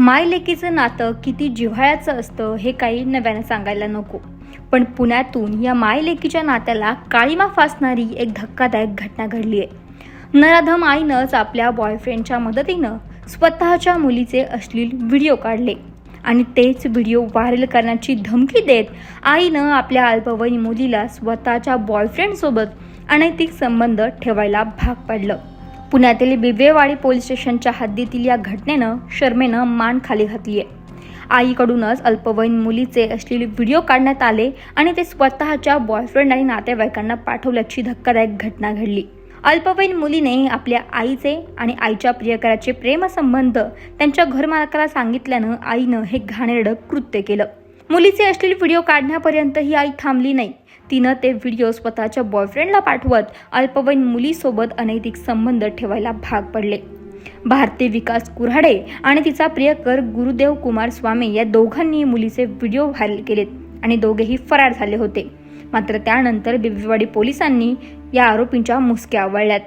माय लेकीचं नातं किती जिव्हाळ्याचं असतं हे काही नव्यानं सांगायला नको. पण पुण्यातून या माय लेकीच्या नात्याला काळीमा फासणारी एक धक्कादायक घटना घडली आहे. नराधम आईनंच आपल्या बॉयफ्रेंडच्या मदतीनं स्वतःच्या मुलीचे अश्लील व्हिडिओ काढले आणि तेच व्हिडिओ व्हायरल करण्याची धमकी देत आईनं आपल्या अल्पवयीन मुलीला स्वतःच्या बॉयफ्रेंडसोबत अनैतिक संबंध ठेवायला भाग पाडलं. पुण्यातील बिबवेवाडी पोलीस स्टेशनच्या हद्दीतील या घटनेनं शर्मेनं मान खाली घातली आहे. आईकडूनच अल्पवयीन मुलीचे अश्लील व्हिडिओ काढण्यात आले आणि ते स्वतःच्या बॉयफ्रेंड आणि नातेवाईकांना पाठवल्याची धक्कादायक घटना घडली. अल्पवयीन मुलीने आपल्या आईचे आणि आईच्या प्रियकराचे प्रेमसंबंध त्यांच्या घरमालकाला सांगितल्यानं आईनं हे घाणेरडं कृत्य केलं. मुलीचे अश्लील व्हिडिओ काढण्यापर्यंत ही आई थांबली नाही. तिनं ते व्हिडिओ स्वतःच्या बॉयफ्रेंडला पाठवत अल्पवयीन मुलीसोबत अनैतिक संबंध ठेवायला भाग पडले. भारती विकास कुऱ्हाडे आणि तिचा प्रियकर गुरुदेव कुमार स्वामी या दोघांनी मुलीचे व्हिडिओ व्हायरल केलेत आणि दोघेही फरार झाले होते. मात्र त्यानंतर बिबवेवाडी पोलिसांनी या आरोपींच्या मुसक्या आवळल्यात.